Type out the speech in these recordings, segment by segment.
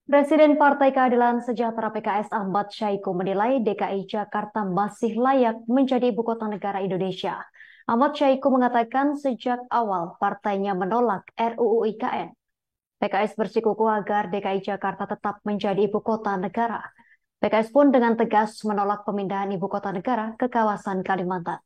Presiden Partai Keadilan Sejahtera PKS Ahmad Syahiku menilai DKI Jakarta masih layak menjadi ibu kota negara Indonesia. Ahmad Syahiku mengatakan sejak awal partainya menolak RUU IKN. PKS bersikukuh agar DKI Jakarta tetap menjadi ibu kota negara. PKS pun dengan tegas menolak pemindahan ibu kota negara ke kawasan Kalimantan.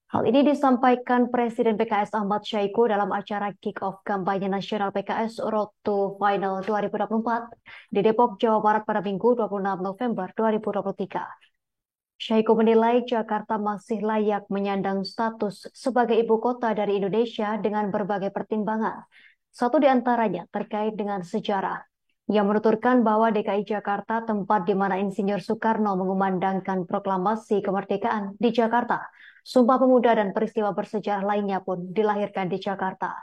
Hal ini disampaikan Presiden PKS Ahmad Syahiku dalam acara kick-off kampanye nasional PKS Road to Final 2024 di Depok, Jawa Barat pada Minggu 26 November 2023. Syahiku menilai Jakarta masih layak menyandang status sebagai ibu kota dari Indonesia dengan berbagai pertimbangan. Satu di antaranya terkait dengan sejarah. Yang menuturkan bahwa DKI Jakarta tempat di mana Insinyur Soekarno mengumandangkan proklamasi kemerdekaan di Jakarta. Sumpah Pemuda dan peristiwa bersejarah lainnya pun dilahirkan di Jakarta.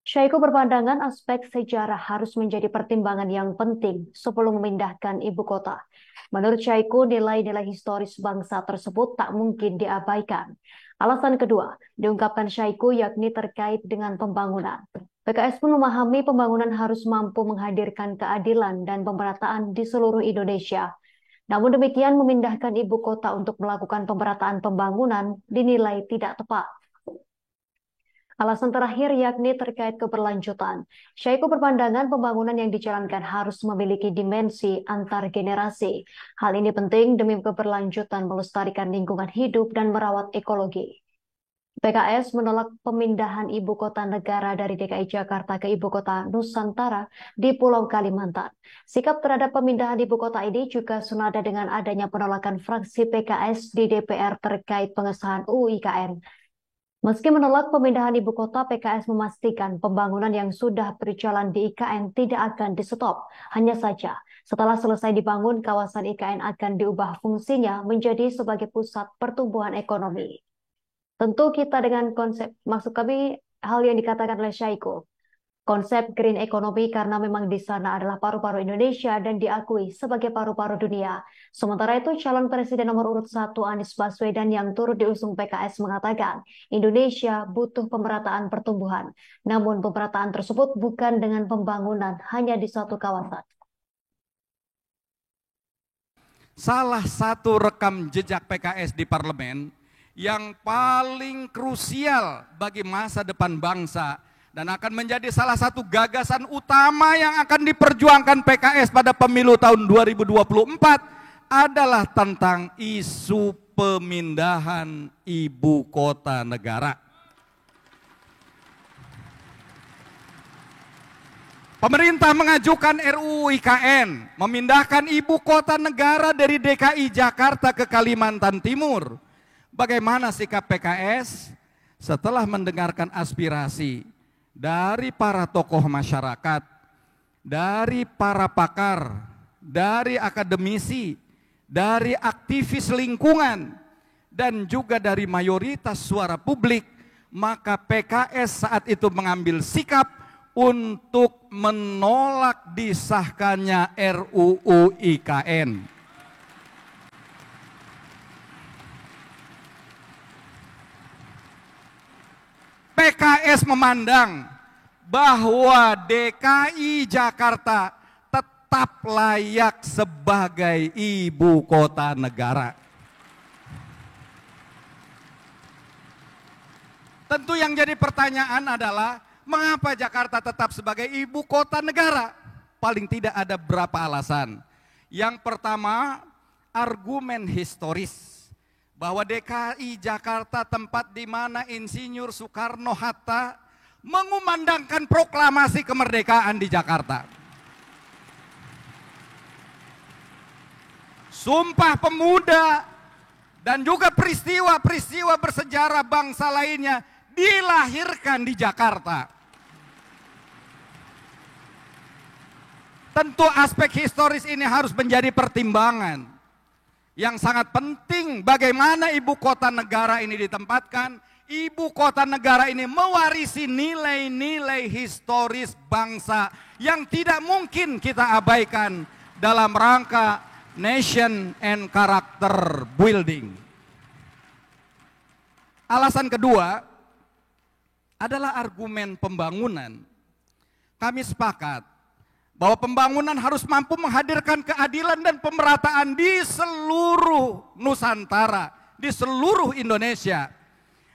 Syahiku berpandangan aspek sejarah harus menjadi pertimbangan yang penting sebelum memindahkan ibu kota. Menurut Syahiku, nilai-nilai historis bangsa tersebut tak mungkin diabaikan. Alasan kedua, diungkapkan Syahiku yakni terkait dengan pembangunan. PKS pun memahami pembangunan harus mampu menghadirkan keadilan dan pemerataan di seluruh Indonesia. Namun demikian, memindahkan ibu kota untuk melakukan pemerataan pembangunan dinilai tidak tepat. Alasan terakhir yakni terkait keberlanjutan. Syahiku berpandangan pembangunan yang dijalankan harus memiliki dimensi antar generasi. Hal ini penting demi keberlanjutan melestarikan lingkungan hidup dan merawat ekologi. PKS menolak pemindahan ibu kota negara dari DKI Jakarta ke ibu kota Nusantara di Pulau Kalimantan. Sikap terhadap pemindahan ibu kota ini juga senada dengan adanya penolakan fraksi PKS di DPR terkait pengesahan UU IKN. Meski menolak pemindahan ibu kota, PKS memastikan pembangunan yang sudah berjalan di IKN tidak akan di-stop. Hanya saja, setelah selesai dibangun, kawasan IKN akan diubah fungsinya menjadi sebagai pusat pertumbuhan ekonomi. Tentu kita dengan konsep, maksud kami hal yang dikatakan oleh Syahiku, konsep green economy karena memang di sana adalah paru-paru Indonesia dan diakui sebagai paru-paru dunia. Sementara itu calon presiden nomor urut 1 Anies Baswedan yang turut diusung PKS mengatakan Indonesia butuh pemerataan pertumbuhan. Namun pemerataan tersebut bukan dengan pembangunan hanya di suatu kawasan. Salah satu rekam jejak PKS di parlemen yang paling krusial bagi masa depan bangsa dan akan menjadi salah satu gagasan utama yang akan diperjuangkan PKS pada pemilu tahun 2024 adalah tentang isu pemindahan ibu kota negara. Pemerintah mengajukan RUU IKN memindahkan ibu kota negara dari DKI Jakarta ke Kalimantan Timur. Bagaimana sikap PKS setelah mendengarkan aspirasi dari para tokoh masyarakat, dari para pakar, dari akademisi, dari aktivis lingkungan, dan juga dari mayoritas suara publik, maka PKS saat itu mengambil sikap untuk menolak disahkannya RUU IKN. PKS memandang bahwa DKI Jakarta tetap layak sebagai ibu kota negara. Tentu yang jadi pertanyaan adalah mengapa Jakarta tetap sebagai ibu kota negara? Paling tidak ada beberapa alasan. Yang pertama, argumen historis. Bahwa DKI Jakarta tempat di mana Insinyur Soekarno-Hatta mengumandangkan proklamasi kemerdekaan di Jakarta. Sumpah Pemuda dan juga peristiwa-peristiwa bersejarah bangsa lainnya dilahirkan di Jakarta. Tentu aspek historis ini harus menjadi pertimbangan. Yang sangat penting bagaimana ibu kota negara ini ditempatkan. Ibu kota negara ini mewarisi nilai-nilai historis bangsa yang tidak mungkin kita abaikan dalam rangka nation and character building. Alasan kedua adalah argumen pembangunan. Kami sepakat bahwa pembangunan harus mampu menghadirkan keadilan dan pemerataan di seluruh Nusantara, di seluruh Indonesia.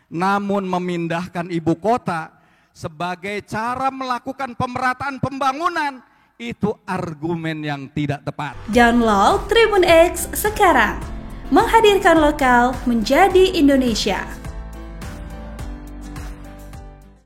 Namun memindahkan ibu kota sebagai cara melakukan pemerataan pembangunan itu argumen yang tidak tepat. Download Tribun X sekarang, menghadirkan lokal menjadi Indonesia.